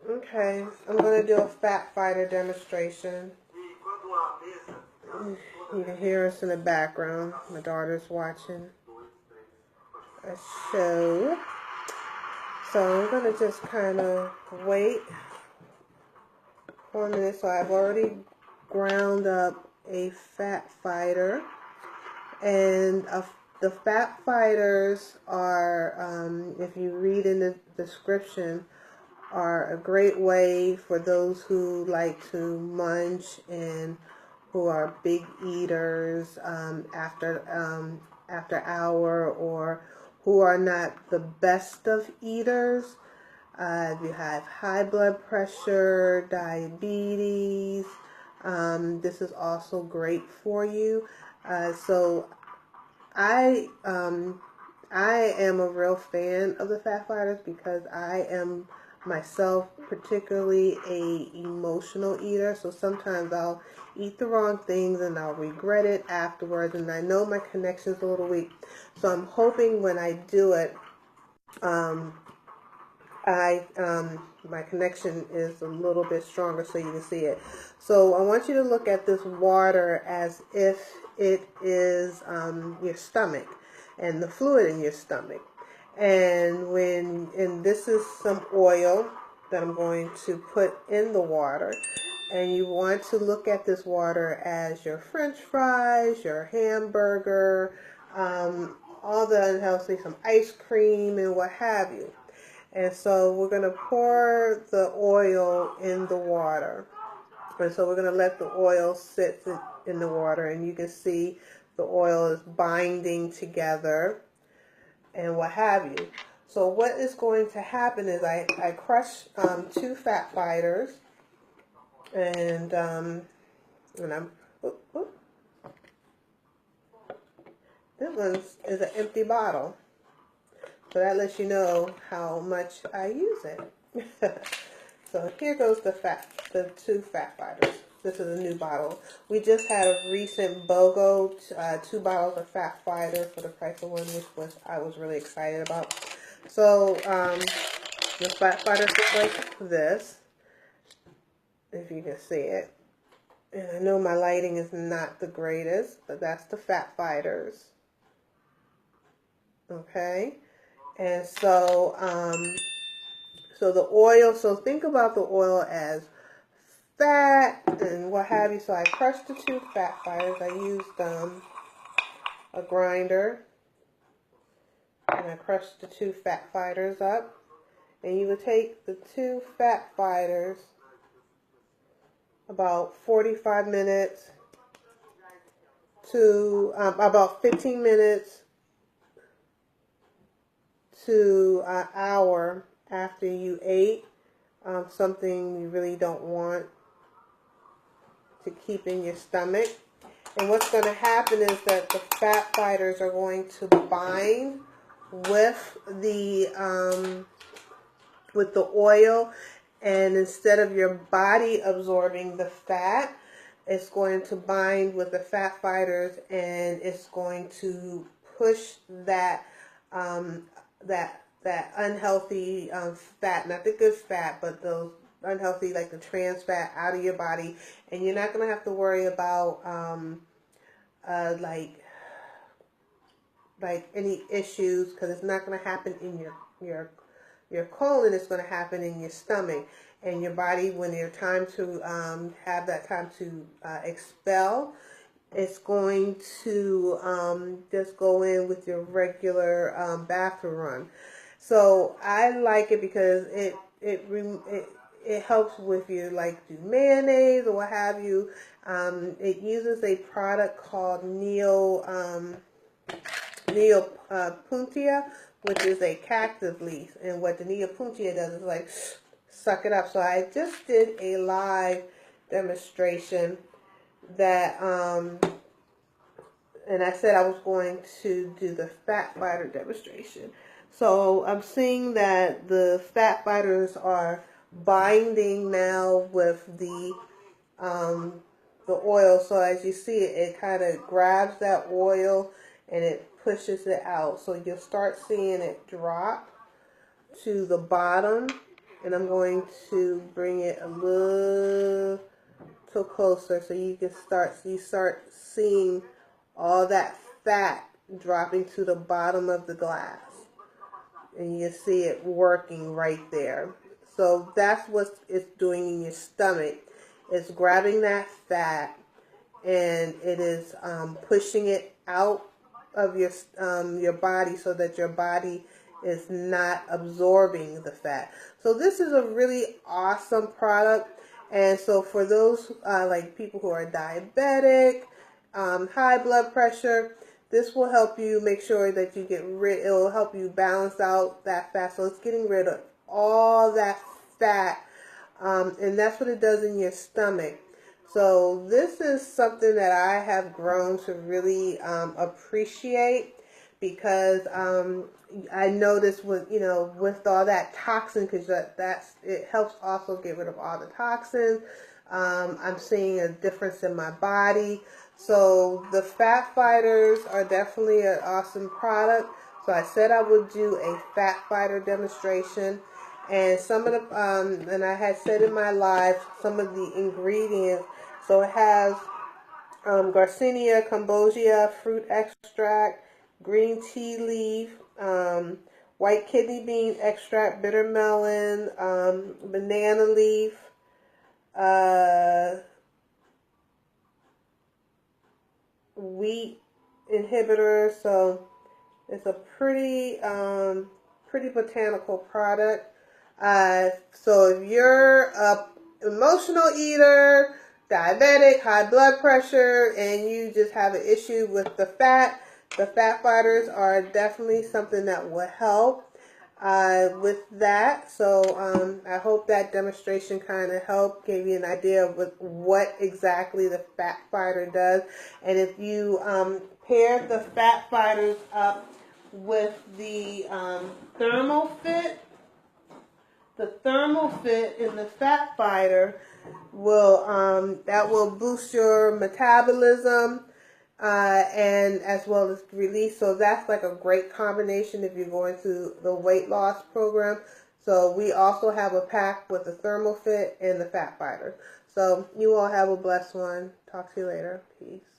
Okay, I'm going to do a fat fighter demonstration. You can hear us in the background. My daughter's watching a show. So I'm going to just kind of wait for a minute. So I've already ground up a fat fighter. And the fat fighters are, if you read in the description, are a great way for those who like to munch and who are big eaters after hour, or who are not the best of eaters. If you have high blood pressure, diabetes, this is also great for you. So I am a real fan of the fat fighters because I am myself particularly a emotional eater. So sometimes I'll eat the wrong things and I'll regret it afterwards, and I know my connection's a little weak. So I'm hoping when I do it, my connection is a little bit stronger so you can see it. So I want you to look at this water as if it is your stomach and the fluid in your stomach. And this is some oil that I'm going to put in the water. And you want to look at this water as your French fries, your hamburger, all the unhealthy, some ice cream and what have you. And so we're going to pour the oil in the water. And so we're going to let the oil sit in the water. And you can see the oil is binding together and what have you. So what is going to happen is I crush 2 fat fighters. And I'm... This one is an empty bottle. So that lets you know how much I use it. So here goes the 2 fat fighters. This is a new bottle. We just had a recent BOGO, 2 bottles of fat fighter for the price of 1, which I was really excited about. So the fat fighters look like this, if you can see it. And I know my lighting is not the greatest, but that's the fat fighters. Okay. And so, so the oil, so think about the oil as fat and what have you. So I crushed the 2 fat fighters. I used a grinder, and I crushed the 2 fat fighters up. And you would take the 2 fat fighters about 45 minutes to about 15 minutes to an hour after you ate something you really don't want to keep in your stomach. And what's going to happen is that the fat fighters are going to bind with the oil, and instead of your body absorbing the fat, it's going to bind with the fat fighters, and it's going to push that that unhealthy fat, not the good fat, but those unhealthy, like the trans fat, out of your body. And you're not going to have to worry about like any issues, because it's not going to happen in your colon. It's going to happen in your stomach. And your body, when your time to have that time to expel, it's going to just go in with your regular bathroom run. So I like it because it helps with you, like do mayonnaise or what have you. It uses a product called Neopuntia, which is a cactus leaf. And what the Neopuntia does is like suck it up. So I just did a live demonstration that and I said I was going to do the fat fighter demonstration. So I'm seeing that the fat fighters are binding now with the oil. So as you see it kind of grabs that oil and it pushes it out. So you'll start seeing it drop to the bottom, And I'm going to bring it a little closer so you can start seeing all that fat dropping to the bottom of the glass. And you see it working right there. So that's what it's doing in your stomach. It's grabbing that fat and it is pushing it out of your body so that your body is not absorbing the fat. So this is a really awesome product. And so for those like people who are diabetic, high blood pressure, this will help you make sure that you get rid, it will help you balance out that fat. So it's getting rid of all that fat. And that's what it does in your stomach. So this is something that I have grown to really appreciate, because I noticed with with all that toxin, because it helps also get rid of all the toxins. I'm seeing a difference in my body. So the Fat Fighters are definitely an awesome product. So I said I would do a Fat Fighter demonstration. And some of the, and I had said in my live, some of the ingredients. So it has Garcinia cambogia fruit extract, green tea leaf, white kidney bean extract, bitter melon, banana leaf, wheat inhibitor. So it's a pretty botanical product. So if you're a emotional eater, diabetic, high blood pressure, and you just have an issue with the Fat Fighters are definitely something that will help with that. So I hope that demonstration kind of helped, gave you an idea of what exactly the Fat Fighter does. And if you pair the Fat Fighters up with the Thermal Fit, the Thermal Fit in the Fat Fighter will boost your metabolism and as well as release. So that's like a great combination if you're going through the weight loss program. So we also have a pack with the Thermal Fit and the Fat Fighter. So you all have a blessed one. Talk to you later. Peace.